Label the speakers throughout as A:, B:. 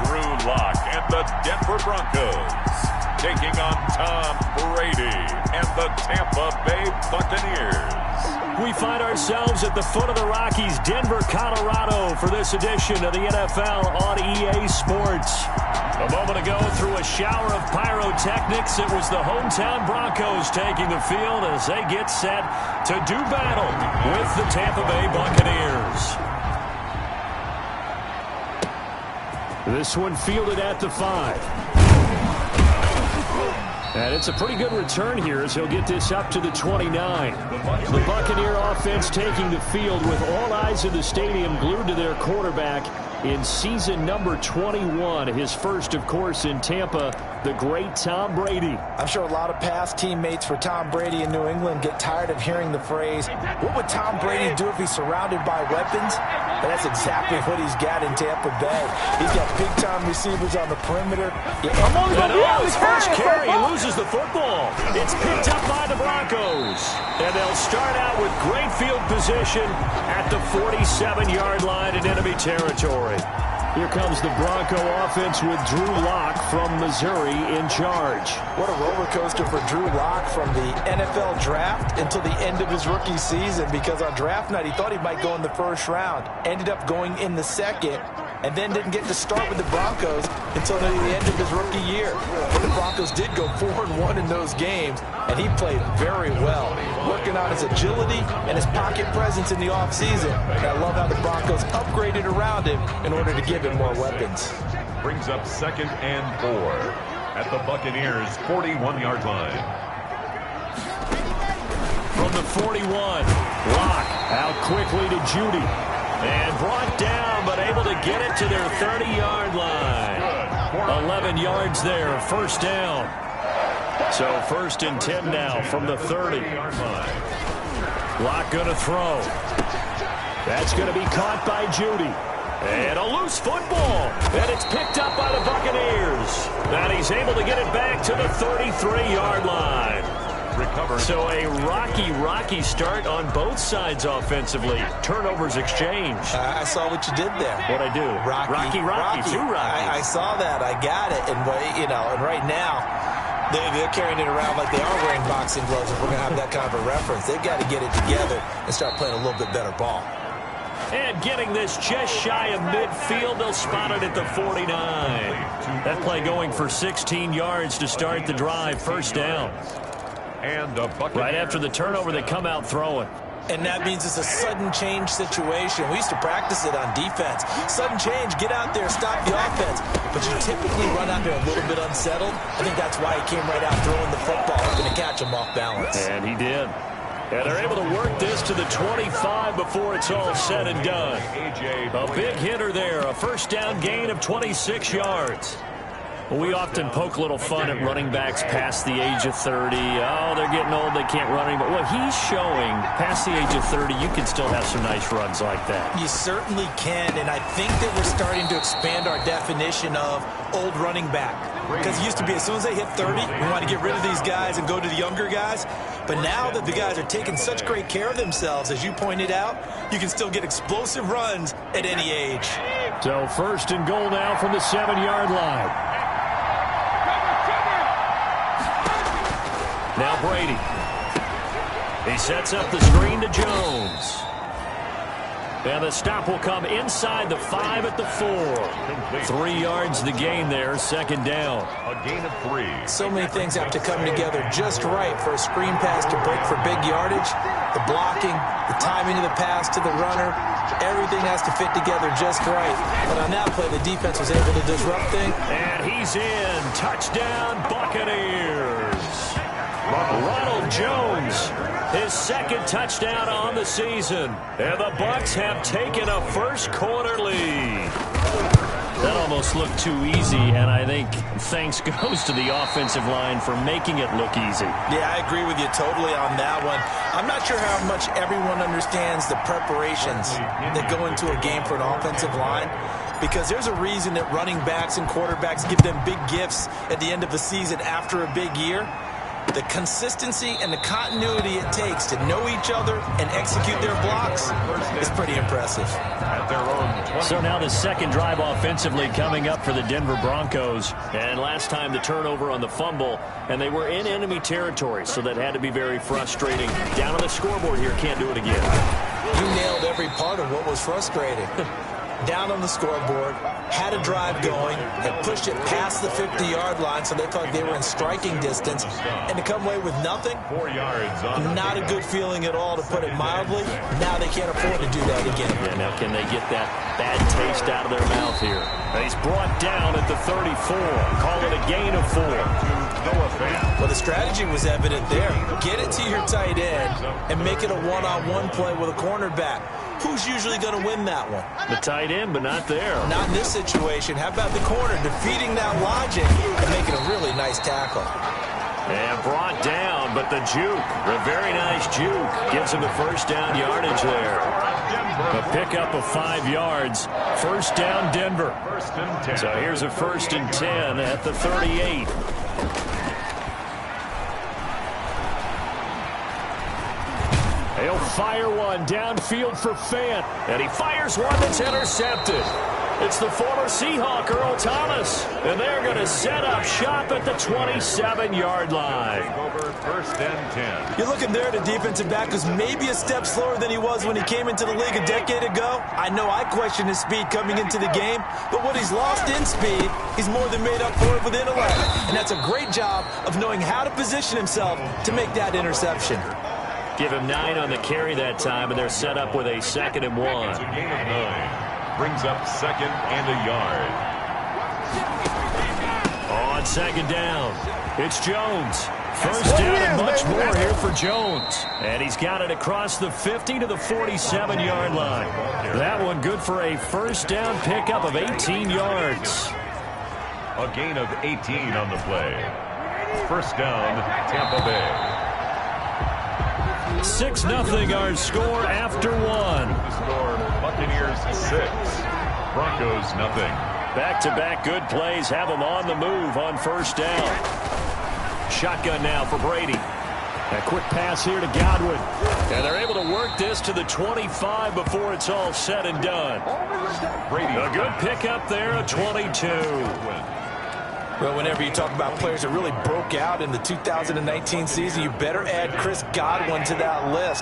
A: Drew Lock and the Denver Broncos taking on Tom Brady and the Tampa Bay Buccaneers.
B: We find ourselves at the foot of the Rockies, Denver, Colorado, for this edition of the NFL on EA Sports. A moment ago, through a shower of pyrotechnics, it was the hometown Broncos taking the field as they get set to do battle with the Tampa Bay Buccaneers. This one fielded at the 5. And it's a pretty good return here as he'll get this up to the 29. The Buccaneer offense taking the field with all eyes in the stadium glued to their quarterback in season number 21. His first, of course, in Tampa, the great Tom Brady.
C: I'm sure a lot of past teammates for Tom Brady in New England get tired of hearing the phrase, what would Tom Brady do if he's surrounded by weapons? And that's exactly what he's got in Tampa Bay. He's got big-time receivers on the perimeter.
B: His first carry loses the football. It's picked up by the Broncos. And they'll start out with great field position at the 47-yard line in enemy territory. Here comes the Bronco offense with Drew Lock from Missouri in charge.
C: What a roller coaster for Drew Lock from the NFL draft until the end of his rookie season, because on draft night he thought he might go in the first round. Ended up going in the second, and then didn't get to start with the Broncos until the end of his rookie year. But the Broncos did go 4-1 in those games, and he played very well, working on his agility and his pocket presence in the offseason. And I love how the Broncos upgraded around him in order to give him more weapons.
A: Brings up 2nd and 4 at the Buccaneers' 41-yard line.
B: From the 41, Lock out quickly to Judy. And brought down, but able to get it to their 30-yard line. 11 yards there, first down. So 1st and 10 now from the 30-yard line. Lock going to throw. That's going to be caught by Judy. And a loose football. And it's picked up by the Buccaneers. And he's able to get it back to the 33-yard line.
A: Recovered.
B: So a rocky start on both sides offensively. Turnovers exchanged.
C: I saw what you did there.
B: What'd I do? Rocky. Two Rockies.
C: I saw that. I got it. And, and right now, they're carrying it around like they are wearing boxing gloves. If we're going to have that kind of a reference, they've got to get it together and start playing a little bit better ball.
B: And getting this just shy of midfield, they'll spot it at the 49. That play going for 16 yards to start the drive, first down.
A: And the Buccaneers.
B: Right after the turnover, they come out throwing.
C: And that means it's a sudden change situation. We used to practice it on defense. Sudden change, get out there, stop the offense. But you typically run out there a little bit unsettled. I think that's why he came right out throwing the football, going to catch him off balance.
B: And he did. And they're able to work this to the 25 before it's all said and done. A big hitter there, a first down gain of 26 yards. Well, we often poke a little fun at running backs past the age of 30. Oh, they're getting old, they can't run anymore. Well, he's showing past the age of 30, you can still have some nice runs like that.
C: You certainly can, and I think that we're starting to expand our definition of old running back. Because it used to be as soon as they hit 30, we want to get rid of these guys and go to the younger guys. But now that the guys are taking such great care of themselves, as you pointed out, you can still get explosive runs at any age.
B: So 1st and goal now from the 7-yard line. Now Brady. He sets up the screen to Jones. And the stop will come inside the 5 at the 4. 3 yards the gain there, 2nd down.
A: A gain of 3.
C: So many things have to come together just right for a screen pass to break for big yardage. The blocking, the timing of the pass to the runner, everything has to fit together just right. But on that play, the defense was able to disrupt things.
B: And he's in. Touchdown, Buccaneers. Ronald Jones, his 2nd touchdown on the season. And the Bucs have taken a first-quarter lead. That almost looked too easy, and I think thanks goes to the offensive line for making it look easy.
C: Yeah, I agree with you totally on that one. I'm not sure how much everyone understands the preparations that go into a game for an offensive line, because there's a reason that running backs and quarterbacks give them big gifts at the end of the season after a big year. The consistency and the continuity it takes to know each other and execute their blocks is pretty impressive.
B: So now the second drive offensively coming up for the Denver Broncos. And last time the turnover on the fumble, and they were in enemy territory, so that had to be very frustrating. Down on the scoreboard here, can't do it again.
C: You nailed every part of what was frustrating. Down on the scoreboard, had a drive going, had pushed it past the 50-yard line, so they thought they were in striking distance, and to come away with nothing, not a good feeling at all, to put it mildly. Now they can't afford to do that again.
B: Yeah, now can they get that bad taste out of their mouth here? He's brought down at the 34. Call it a gain of 4.
C: Well, the strategy was evident there. Get it to your tight end and make it a one-on-one play with a cornerback. Who's usually going to win that one?
B: The tight end, but not there.
C: Not in this situation. How about the corner defeating that logic and making a really nice tackle?
B: And brought down, but the juke, a very nice juke, gives him the first down yardage there. A pickup of 5 yards. First down, Denver. So here's a 1st and 10 at the 38. He'll fire one downfield for Fant, and he fires one that's intercepted. It's the former Seahawk, Earl Thomas, and they're going to set up shop at the 27-yard line.
A: First and 10.
C: You're looking there at a defensive back who's maybe a step slower than he was when he came into the league a decade ago. I know I questioned his speed coming into the game, but what he's lost in speed, he's more than made up for it with intellect. And that's a great job of knowing how to position himself to make that interception.
B: Give him 9 on the carry that time, and they're set up with a 2nd and 1.
A: It's a gain of 9. Brings up 2nd and a yard.
B: On 2nd down, it's Jones. First down and much more here for Jones. And he's got it across the 50 to the 47-yard line. That one good for a first down pickup of 18 yards.
A: A gain of 18 on the play. First down, Tampa Bay.
B: 6-0 our score after 1.
A: The score, Buccaneers 6, Broncos nothing.
B: Back-to-back good plays have them on the move on first down. Shotgun now for Brady. A quick pass here to Godwin. And they're able to work this to the 25 before it's all said and done.
A: Brady.
B: A good pickup there, a 22.
C: Well, whenever you talk about players that really broke out in the 2019 season, you better add Chris Godwin to that list.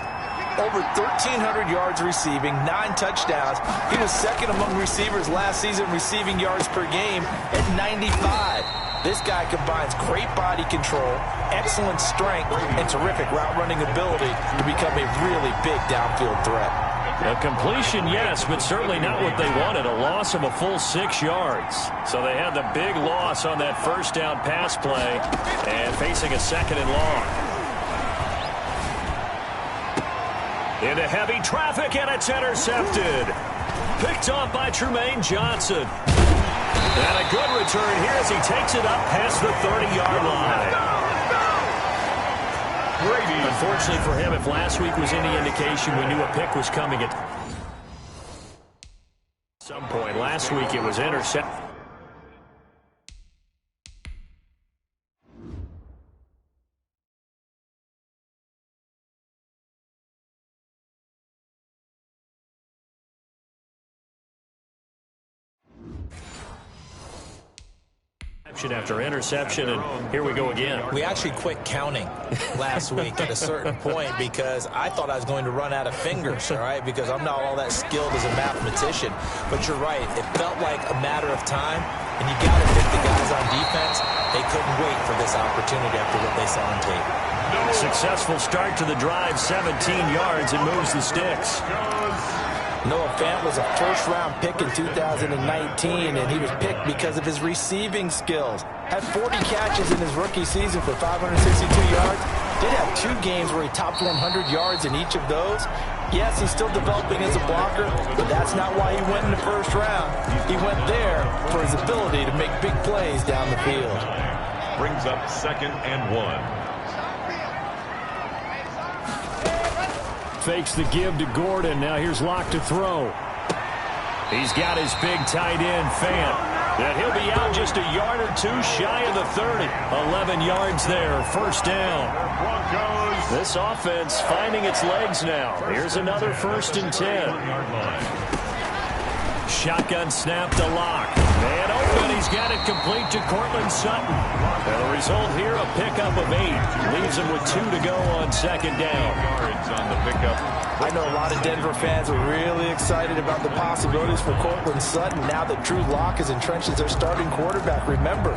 C: Over 1,300 yards receiving, 9 touchdowns. He was second among receivers last season receiving yards per game at 95. This guy combines great body control, excellent strength, and terrific route running ability to become a really big downfield threat.
B: A completion, yes, but certainly not what they wanted. A loss of a full 6 yards. So they had the big loss on that first down pass play and facing a 2nd and long. Into heavy traffic, and it's intercepted. Picked off by Trumaine Johnson. And a good return here as he takes it up past the 30-yard line. Unfortunately for him, if last week was any indication, we knew a pick was coming at some point. Last week it was intercepted. After interception, and here we go again.
C: We actually quit counting last week at a certain point because I thought I was going to run out of fingers, all right, because I'm not all that skilled as a mathematician. But you're right. It felt like a matter of time, and you got to admit the guys on defense, they couldn't wait for this opportunity after what they saw on tape.
B: Successful start to the drive, 17 yards, and moves the sticks.
C: Noah Fant was a first-round pick in 2019, and he was picked because of his receiving skills. Had 40 catches in his rookie season for 562 yards. Did have 2 games where he topped 100 yards in each of those. Yes, he's still developing as a blocker, but that's not why he went in the first round. He went there for his ability to make big plays down the field.
A: Brings up 2nd and 1.
B: Fakes the give to Gordon. Now here's Locke to throw. He's got his big tight end, Fant. And he'll be out just just a yard or two shy of the 30. 11 yards there, first down. This offense finding its legs now. Here's another 1st and 10. Shotgun snap to Locke. And open, he's got it complete to Cortland Sutton. And the result here, a pickup of 8. Leaves him with 2 to go on 2nd down.
A: Yards on the pickup.
C: I know a lot of Denver fans are really excited about the possibilities for Cortland Sutton now that Drew Lock is entrenched as their starting quarterback. Remember,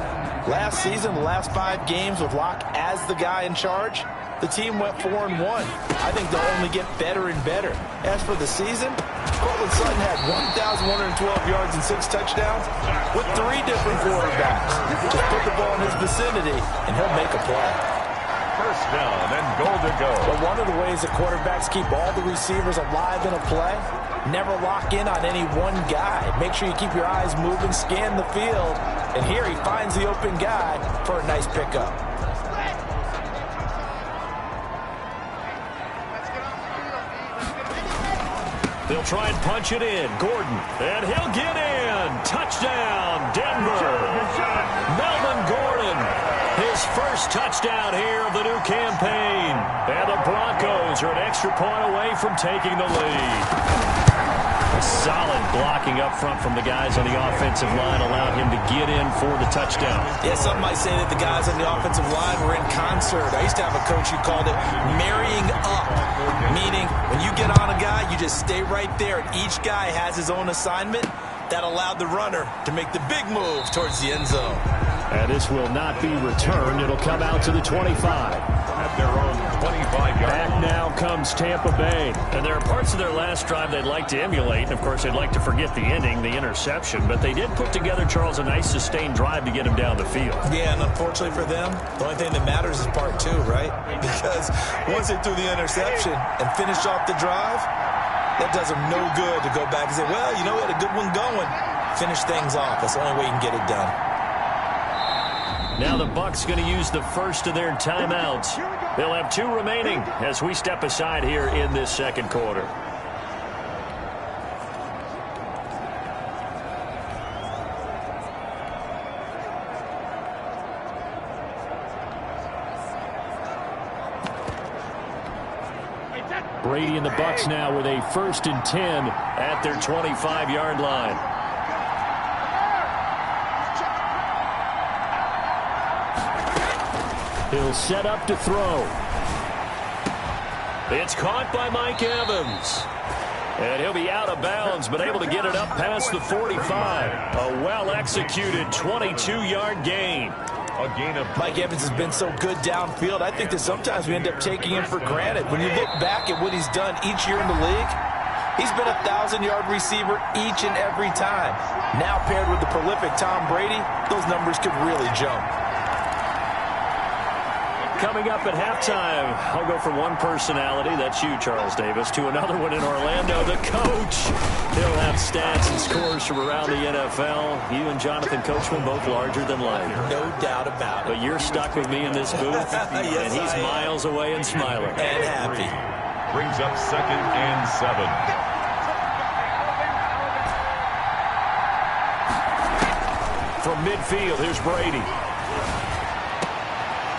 C: last season, the last 5 games with Lock as the guy in charge, the team went 4-1. I think they'll only get better and better. As for the season, Cortland Sutton had 1,112 yards and 6 touchdowns with 3 different quarterbacks. Just put the ball in his vicinity, and he'll make a play.
A: First down and goal to go.
C: But one of the ways that quarterbacks keep all the receivers alive in a play, never lock in on any one guy. Make sure you keep your eyes moving, scan the field, and here he finds the open guy for a nice pickup.
B: They'll try and punch it in. Gordon, and he'll get in. Touchdown, Denver. Melvin Gordon, his first touchdown here of the new campaign. And the Broncos are an extra point away from taking the lead. A solid blocking up front from the guys on the offensive line allowed him to get in for the touchdown.
C: Yeah, some might say that the guys on the offensive line were in concert. I used to have a coach who called it marrying up, meaning when you get on a guy, you just stay right there, and each guy has his own assignment. That allowed the runner to make the big move towards the end zone.
B: And this will not be returned. It'll come out to the 25.
A: At their own 25-yard
B: Back now comes Tampa Bay. And there are parts of their last drive they'd like to emulate. And, of course, they'd like to forget the ending, the interception. But they did put together, Charles, a nice sustained drive to get him down the field.
C: Yeah, and unfortunately for them, the only thing that matters is part 2, right? Because once they threw the interception and finished off the drive, that does them no good to go back and say, well, you know, we had a good one going. Finish things off. That's the only way you can get it done.
B: Now the Bucs going to use the first of their timeouts. They'll have 2 remaining as we step aside here in this second quarter. Brady and the Bucs now with a 1st and 10 at their 25-yard line. He'll set up to throw. It's caught by Mike Evans. And he'll be out of bounds, but able to get it up past the 45. A well-executed 22-yard gain.
A: A gain of
C: Mike Evans has been so good downfield. I think that sometimes we end up taking him for granted. When you look back at what he's done each year in the league, he's been a 1,000-yard receiver each and every time. Now paired with the prolific Tom Brady, those numbers could really jump.
B: Coming up at halftime, I'll go from one personality, that's you, Charles Davis, to another one in Orlando, the coach. He'll have stats and scores from around the NFL. You and Jonathan Coachman both larger than life.
C: No doubt about it.
B: But you're stuck with me in this booth,
C: Yes,
B: and he's miles away and smiling.
C: And happy.
A: brings up 2nd and 7.
B: From midfield, here's Brady.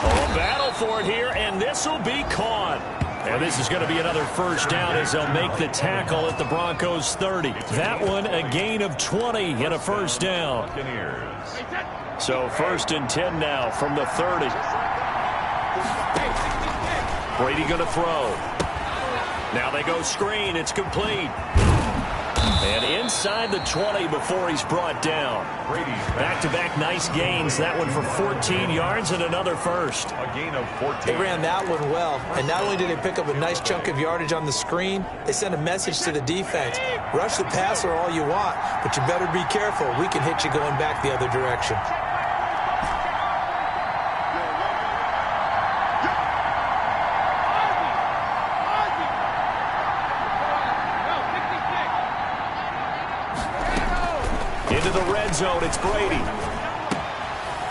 B: Oh, battle for it here, and this will be caught. And this is going to be another first down as they'll make the tackle at the Broncos 30. That one a gain of 20 and a first down. So 1st and 10 now from the 30. Brady going to throw. Now they go screen. It's complete. And inside the 20 before he's brought down. Back-to-back nice gains. That one for 14 yards and another first.
A: A gain of 14.
C: They ran that one well. And not only did they pick up a nice chunk of yardage on the screen, they sent a message to the defense. Rush the passer all you want, but you better be careful. We can hit you going back the other direction.
B: Into the red zone, it's Brady.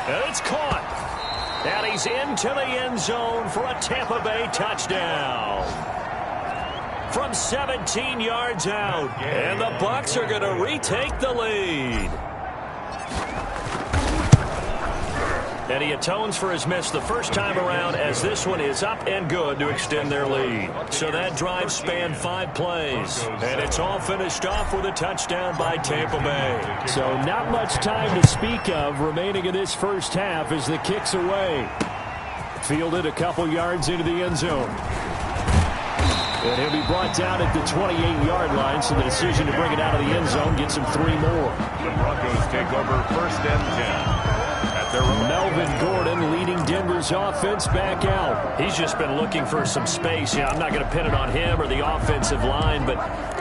B: And it's caught. And he's into the end zone for a Tampa Bay touchdown. From 17 yards out. And the Bucs are going to retake the lead. And he atones for his miss the first time around as this one is up and good to extend their lead. So that drive spanned 5 plays. And it's all finished off with a touchdown by Tampa Bay.
D: So not much time to speak of remaining in this first half as the kick's away. Fielded a couple yards into the end zone. And he'll be brought down at the 28-yard line, so the decision to bring it out of the end zone gets him 3 more.
A: The Broncos take over 1st and 10.
D: Melvin Gordon leading Denver's offense back out.
B: He's just been looking for some space. You know, I'm not going to pin it on him or the offensive line, but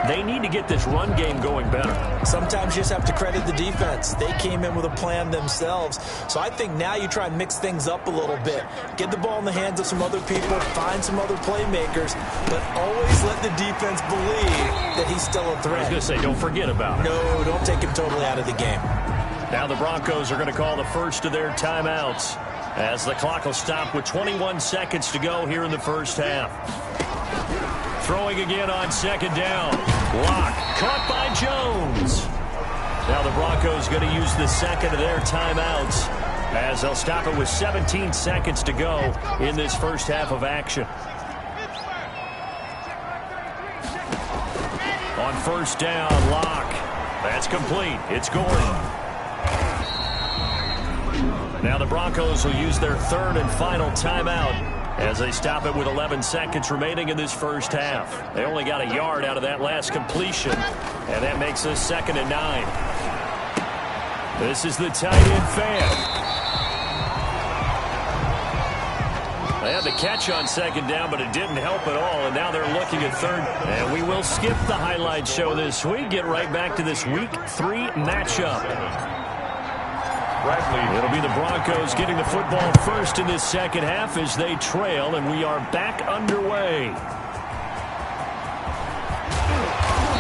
B: they need to get this run game going better.
C: Sometimes you just have to credit the defense. They came in with a plan themselves. So I think now you try and mix things up a little bit. Get the ball in the hands of some other people, find some other playmakers, but always let the defense believe that he's still a threat.
B: I was going to say, don't forget about it.
C: No, don't take him totally out of the game.
B: Now the Broncos are going to call the first of their timeouts as the clock will stop with 21 seconds to go here in the first half. Throwing again on 2nd down. Lock caught by Jones. Now the Broncos going to use the second of their timeouts as they'll stop it with 17 seconds to go in this first half of action. On 1st down, Lock. That's complete. It's Gordon. Now the Broncos will use their 3rd and final timeout as they stop it with 11 seconds remaining in this first half. They only got a yard out of that last completion, and that makes us 2nd and 9. This is the tight end fan. They had the catch on 2nd down, but it didn't help at all, and now they're looking at 3rd. And we will skip the highlight show this week, get right back to this Week 3 matchup. It'll be the Broncos getting the football first in this second half as they trail, and we are back underway.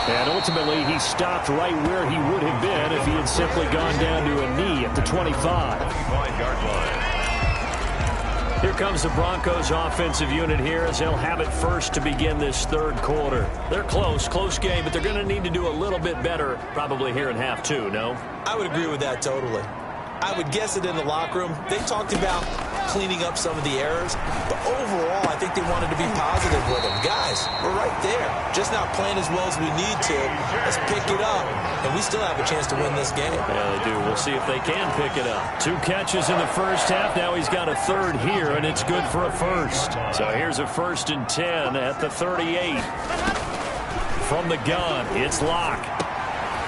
B: And ultimately, he stopped right where he would have been if he had simply gone down to a knee at the 25. Here comes the Broncos offensive unit here as they'll have it first to begin this 3rd quarter. They're close game, but they're going to need to do a little bit better probably here in half 2, no?
C: I would agree with that totally. I would guess it in the locker room. They talked about cleaning up some of the errors, but overall, I think they wanted to be positive with them. Guys, we're right there. Just not playing as well as we need to. Let's pick it up, and we still have a chance to win this game.
B: Yeah, they do. We'll see if they can pick it up. 2 catches in the first half. Now he's got a 3rd here, and it's good for a first. So here's a 1st and 10 at the 38. From the gun, it's Lock.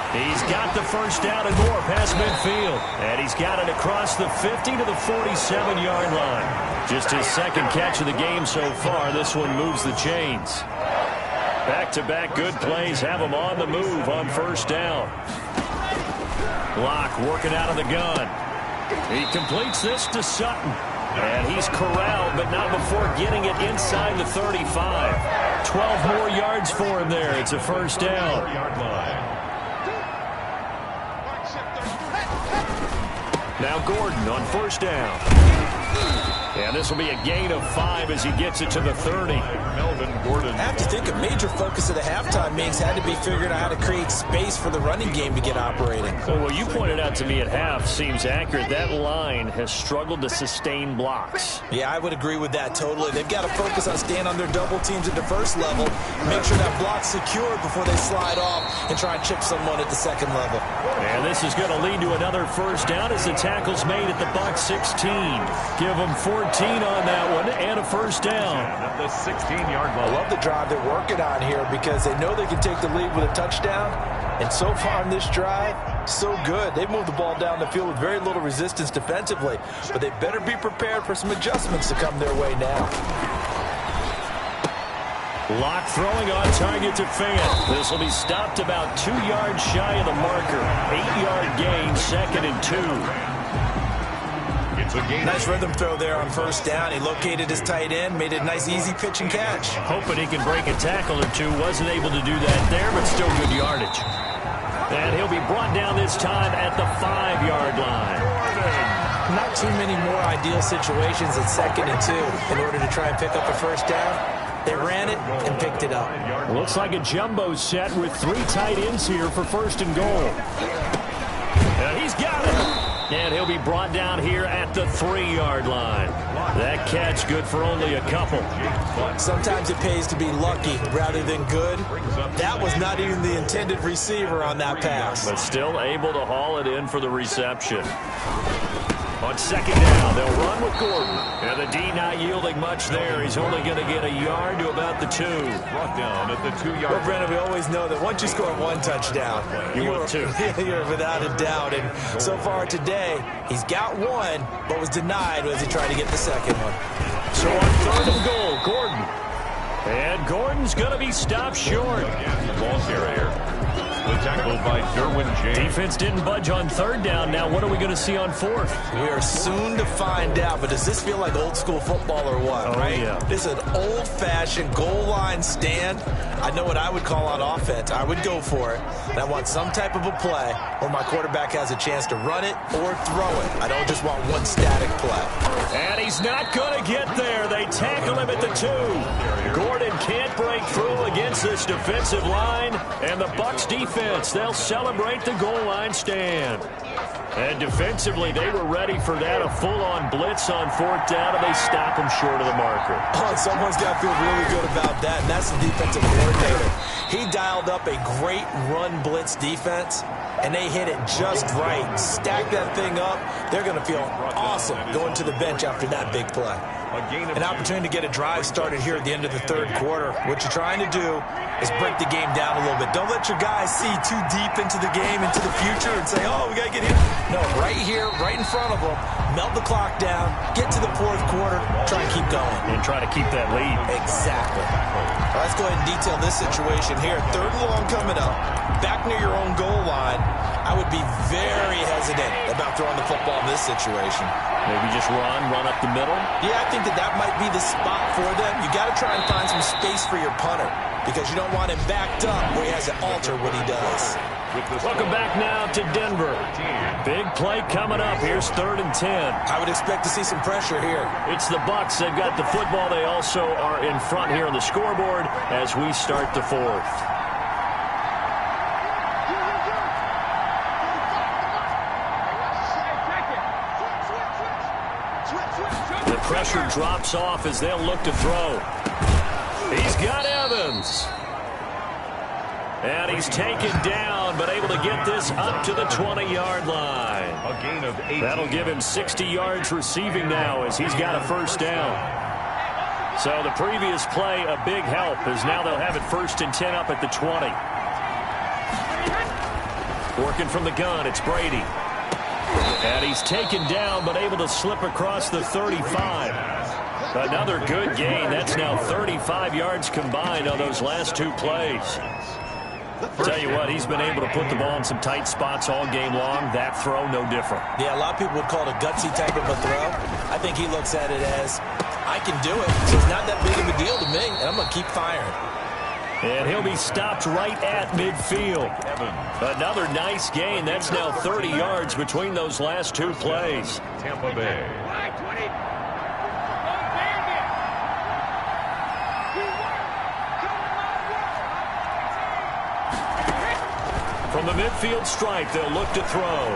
B: He's got the first down and more past midfield. And he's got it across the 50 to the 47-yard line. Just his 2nd catch of the game so far. This one moves the chains. Back-to-back good plays have him on the move on 1st down. Lock working out of the gun. He completes this to Sutton. And he's corralled, but not before getting it inside the 35. 12 more yards for him there. It's a 1st down. Now Gordon on 1st down. And this will be a gain of 5 as he gets it to the 30.
A: Melvin Gordon.
C: I have to think a major focus of the halftime meetings had to be figuring out how to create space for the running game to get operating.
B: Well, what you pointed out to me at half seems accurate. That line has struggled to sustain blocks.
C: Yeah, I would agree with that totally. They've got to focus on staying on their double teams at the 1st level, make sure that block's secured before they slide off and try and chip someone at the 2nd level.
B: And this is going to lead to another 1st down as the tackle's made at the Bucs 16. Give them 14 on that one and a 1st down.
A: At the 16-yard line.
C: I love the drive they're working on here because they know they can take the lead with a touchdown. And so far in this drive, so good. They moved the ball down the field with very little resistance defensively. But they better be prepared for some adjustments to come their way now.
B: Lock throwing on target to Fant. This will be stopped about 2 yards shy of the marker. 8-yard gain, 2nd and 2.
C: Nice rhythm throw there on 1st down. He located his tight end, made it a nice easy pitch and catch.
B: Hoping he can break a tackle or two. Wasn't able to do that there, but still good yardage. And he'll be brought down this time at the 5-yard line.
C: Not too many more ideal situations at 2nd and 2 in order to try and pick up a 1st down. They ran it and picked it up.
D: Looks like a jumbo set with 3 tight ends here for 1st and goal.
B: And he's got it. And he'll be brought down here at the 3-yard line. That catch good for only a couple.
C: Sometimes it pays to be lucky rather than good. That was not even the intended receiver on that pass.
B: But still able to haul it in for the reception. On second down, they'll run with Gordon. And the D not yielding much there. He's only going to get a yard to about the 2.
A: Brought down at the 2-yard line.
C: Well, Brandon, we always know that once you score 1 touchdown,
B: you want 2.
C: You're without a doubt. And so far today, he's got 1, but was denied as he tried to get the second one.
B: So on 3rd and goal, Gordon. And Gordon's going to be stopped short.
A: Ball carrier. The tackle by Derwin James.
B: Defense didn't budge on 3rd down. Now what are we going to see on 4th?
C: We are soon to find out, but does this feel like old school football or what, right?
B: Yeah.
C: This is an old-fashioned goal line stand. I know what I would call on offense. I would go for it. And I want some type of a play where my quarterback has a chance to run it or throw it. I don't just want one static play.
B: And he's not going to get there. They tackle him at the 2. Gordon can't break through against this defensive line. And the Bucs defense, they'll celebrate the goal line stand. And defensively, they were ready for that, a full-on blitz on 4th down, and they stop him short of the marker.
C: Oh, someone's got to feel really good about that, and that's the defensive coordinator. He dialed up a great run blitz defense, and they hit it just right. Stack that thing up. They're going to feel awesome going to the bench after that big play. An opportunity to get a drive started here at the end of the 3rd quarter. What you're trying to do is break the game down a little bit. Don't let your guys see too deep into the game, into the future, and say, oh, we got to get here. No, right here, right in front of them, melt the clock down, get to the 4th quarter, try and keep going.
B: And try to keep that lead.
C: Exactly. Well, let's go ahead and detail this situation here. 3rd and long coming up, back near your own goal line. I would be very hesitant about throwing the football in this situation.
B: Maybe just run up the middle?
C: Yeah, I think that might be the spot for them. You got to try and find some space for your punter because you don't want him backed up where he has to alter what he does.
B: Welcome back now to Denver. Big play coming up. Here's 3rd and 10.
C: I would expect to see some pressure here.
B: It's the Bucs. They've got the football. They also are in front here on the scoreboard as we start the 4th. The pressure drops off as they'll look to throw. He's got Evans. And he's taken down, but able to get this up to the 20-yard line.
A: A gain of 8.
B: That'll give him 60 yards receiving now as he's got a 1st down. So the previous play, a big help, as now they'll have it 1st and 10 up at the 20. Working from the gun, it's Brady. And he's taken down, but able to slip across the 35. Another good gain. That's now 35 yards combined on those last 2 plays. Tell you what, he's been able to put the ball in some tight spots all game long. That throw, no different.
C: Yeah, a lot of people would call it a gutsy type of a throw. I think he looks at it as, I can do it, so it's not that big of a deal to me, and I'm going to keep firing.
B: And he'll be stopped right at midfield. Another nice gain. That's now 30 yards between those last 2 plays.
A: Tampa Bay.
B: From the midfield stripe, they'll look to throw.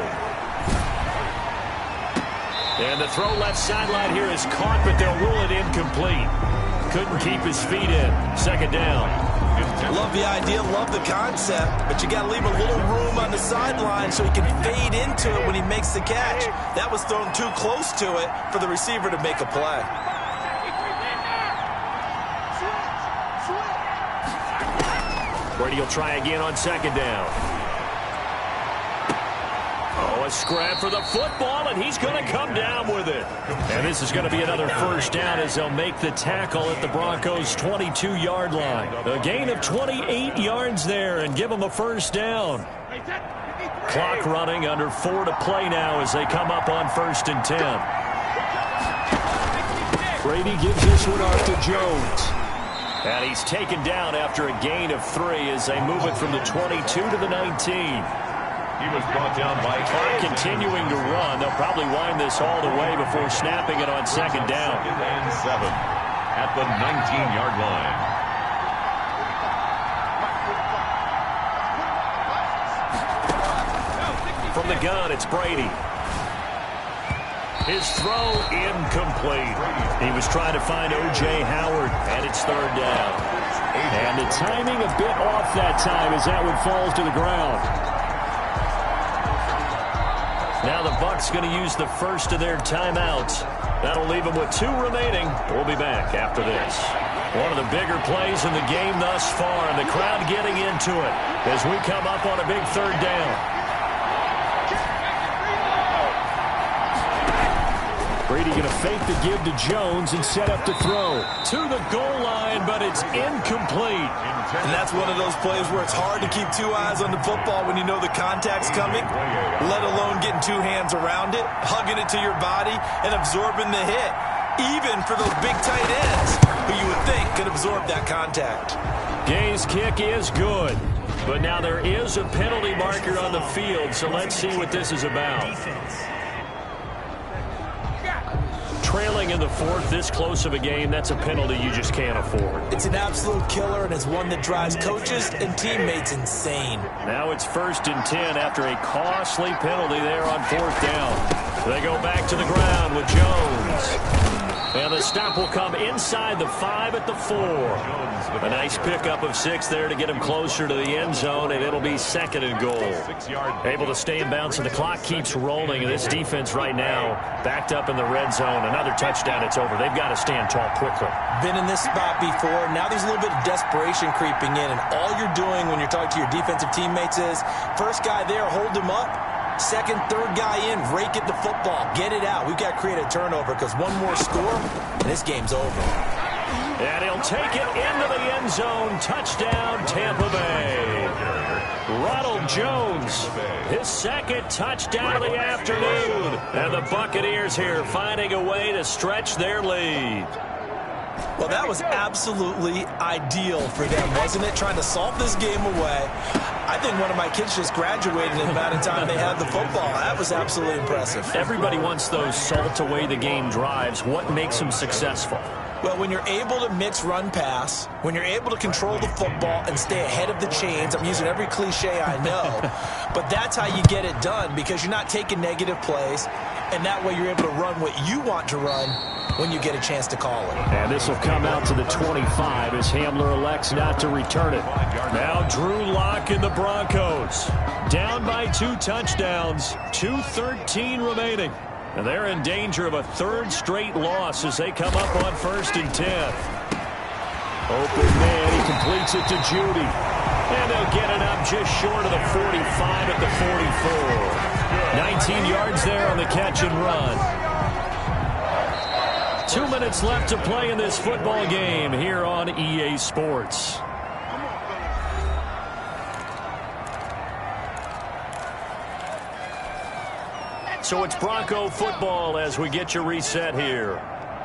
B: And the throw left sideline here is caught, but they'll rule it incomplete. Couldn't keep his feet in. 2nd down.
C: Love the idea, love the concept, but you got to leave a little room on the sideline so he can fade into it when he makes the catch. That was thrown too close to it for the receiver to make a play.
B: Brady will try again on 2nd down. Oh, a scrap for the football, and he's going to come down with it. And this is going to be another 1st down as they'll make the tackle at the Broncos' 22-yard line. A gain of 28 yards there and give them a 1st down. Clock running, under 4 to play now as they come up on 1st and 10. Brady gives this one off to Jones. And he's taken down after a gain of 3 as they move it from the 22 to the 19.
A: He was brought down by
B: Clock continuing to run. They'll probably wind this all the way before snapping it on 2nd down.
A: 2nd and 7 at the 19-yard line.
B: From the gun, it's Brady. His throw incomplete. He was trying to find O.J. Howard, and it's third down.
D: And the timing a bit off that time as that one falls to the ground.
B: Now the Bucs going to use the first of their timeouts. That'll leave them with 2 remaining. We'll be back after this. One of the bigger plays in the game thus far, and the crowd getting into it as we come up on a big third down.
D: Brady going to fake the give to Jones and set up to throw.
B: To the goal line, but it's incomplete.
C: And that's one of those plays where it's hard to keep 2 eyes on the football when you know the contact's coming, let alone getting 2 hands around it, hugging it to your body, and absorbing the hit, even for those big tight ends who you would think could absorb that contact.
B: Gay's kick is good, but now there is a penalty marker on the field, so let's see what this is about. Trailing in the 4th, this close of a game, that's a penalty you just can't afford.
C: It's an absolute killer, and it's one that drives coaches and teammates insane.
B: Now it's 1st and 10 after a costly penalty there on 4th down. They go back to the ground with Jones. And the stop will come inside the 5 at the 4. A nice pickup of 6 there to get him closer to the end zone, and it'll be 2nd and goal. Able to stay in bounds, and the clock keeps rolling. And this defense right now backed up in the red zone. Another touchdown, it's over. They've got to stand tall quickly.
C: Been in this spot before. Now there's a little bit of desperation creeping in, and all you're doing when you're talking to your defensive teammates is, first guy there, hold him up. 2nd, 3rd guy in, rake at the football. Get it out. We've got to create a turnover because one more score, and this game's over.
B: And he'll take it into the end zone. Touchdown, Tampa Bay. Ronald Jones, his 2nd touchdown of the afternoon. And the Buccaneers here finding a way to stretch their lead.
C: Well, that was absolutely ideal for them, wasn't it? Trying to salt this game away. I think one of my kids just graduated in the amount of time they had the football. That was absolutely impressive.
B: Everybody wants those salt away the game drives. What makes them successful?
C: Well, when you're able to mix run-pass, when you're able to control the football and stay ahead of the chains, I'm using every cliche I know, but that's how you get it done because you're not taking negative plays, and that way you're able to run what you want to run when you get a chance to call it.
D: And this will come out to the 25 as Hamler elects not to return it.
B: Now Drew Lock and the Broncos. Down by 2 touchdowns, 2:13 remaining. And they're in danger of a 3rd straight loss as they come up on 1st and 10.
D: Open man, he completes it to Judy.
B: And they'll get it up just short of the 45 at the 44. 19 yards there on the catch and run. 2 minutes left to play in this football game here on EA Sports. So it's Bronco football as we get you reset here.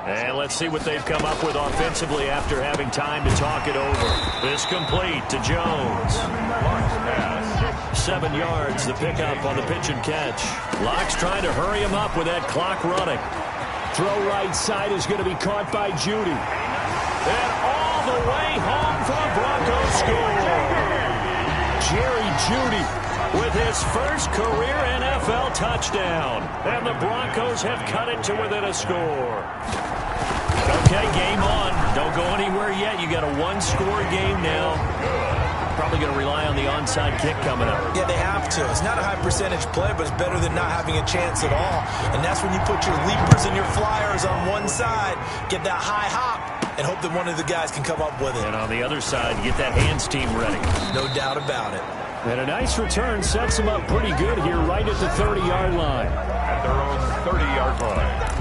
B: And let's see what they've come up with offensively after having time to talk it over. This complete to Jones. 7 yards, the pickup on the pitch and catch. Locke's trying to hurry him up with that clock running.
D: Throw right side is going to be caught by Judy.
B: And all the way home for a Broncos score.
D: Jerry Judy
B: with his first career NFL touchdown. And the Broncos have cut it to within a score. Okay, game on. Don't go anywhere yet. You got a 1-score game now. Probably going to rely on the onside kick coming up.
C: Yeah, they have to. It's not a high percentage play, but it's better than not having a chance at all. And that's when you put your leapers and your flyers on one side, get that high hop, and hope that one of the guys can come up with it.
B: And on the other side, get that hands team ready.
C: No doubt about it.
D: And a nice return sets them up pretty good here right at the 30-yard line.
A: At their own 30-yard line.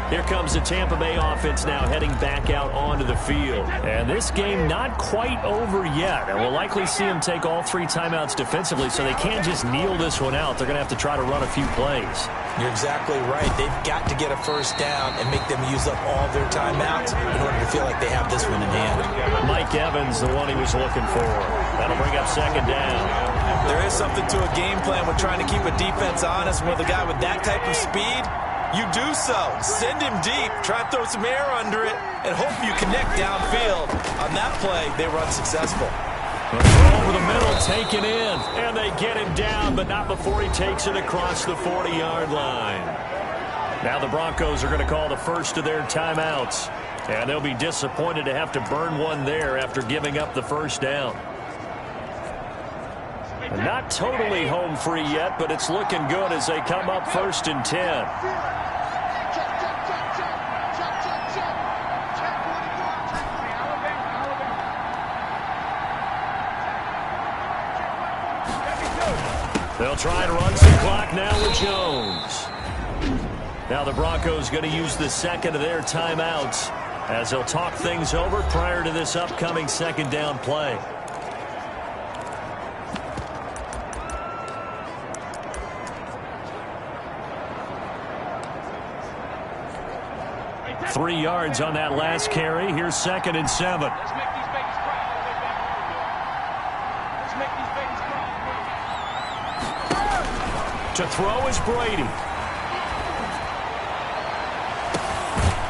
B: Here comes the Tampa Bay offense now heading back out onto the field. And this game not quite over yet. And we'll likely see them take all 3 timeouts defensively, so they can't just kneel this one out. They're going to have to try to run a few plays.
C: You're exactly right. They've got to get a first down and make them use up all their timeouts in order to feel like they have this one in hand.
B: Mike Evans, the one he was looking for. That'll bring up 2nd down.
C: There is something to a game plan with trying to keep a defense honest. With a guy with that type of speed, you do so. Send him deep, try and throw some air under it, and hope you connect downfield. On that play, they were unsuccessful.
B: The throw over the middle, taken in, and they get him down, but not before he takes it across the 40-yard line. Now the Broncos are going to call the first of their timeouts. And they'll be disappointed to have to burn one there after giving up the first down. Not totally home free yet, but it's looking good as they come up 1st and 10. They'll try and run some clock now with Jones. Now the Broncos going to use the second of their timeouts as they'll talk things over prior to this upcoming second down play. Three yards on that last carry. Here's 2nd and 7. To throw is Brady.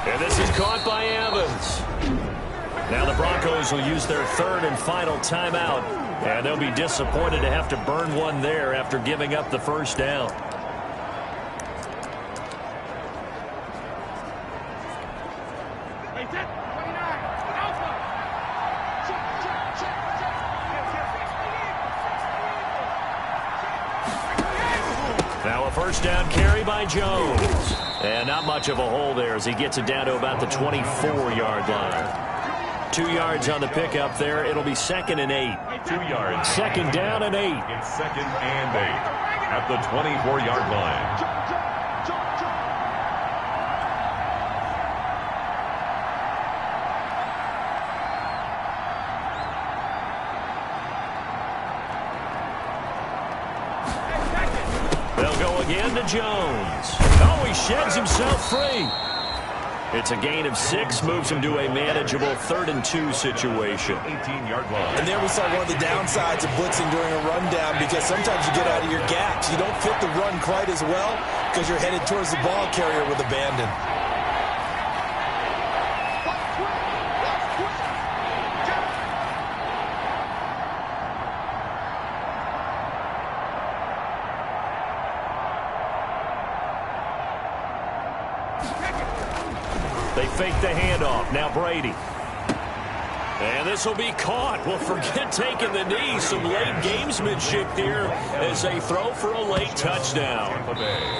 B: And this is caught by Evans. Now the Broncos will use their 3rd and final timeout. And they'll be disappointed to have to burn one there after giving up the first down. Now a first down carry by Jones. And not much of a hole there as he gets it down to about the 24-yard line. 2 yards on the pickup there. It'll be 2nd and 8.
A: 2 yards.
B: 2nd down and 8.
A: It's 2nd and 8 at the 24-yard line.
B: Again to Jones. Oh, he sheds himself free. It's a gain of 6, moves him to a manageable 3rd and 2 situation.
A: 18-yard line.
C: And there we saw one of the downsides of blitzing during a rundown, because sometimes you get out of your gaps. You don't fit the run quite as well because you're headed towards the ball carrier with abandon.
B: They fake the handoff. Now Brady. And this will be caught. Well, forget taking the knee. Some late gamesmanship here as they throw for a late touchdown.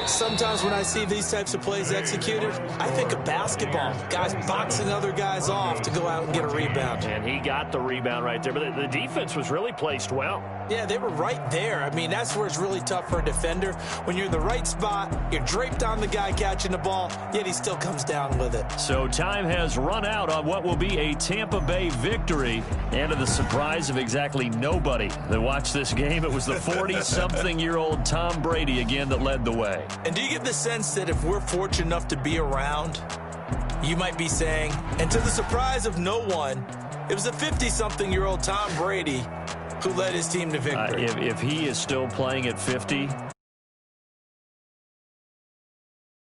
C: Sometimes when I see these types of plays executed, I think of basketball. Guys boxing other guys off to go out and get a rebound.
B: And he got the rebound right there. But the defense was really placed well.
C: Yeah, they were right there. I mean, that's where it's really tough for a defender. When you're in the right spot, you're draped on the guy catching the ball, yet he still comes down with it.
B: So time has run out on what will be a Tampa Bay victory. And to the surprise of exactly nobody that watched this game, it was the 40-something-year-old Tom Brady again that led the way.
C: And do you get the sense that if we're fortunate enough to be around, you might be saying, and to the surprise of no one, it was a 50-something-year-old Tom Brady who led his team to victory.
B: If he is still playing at 50,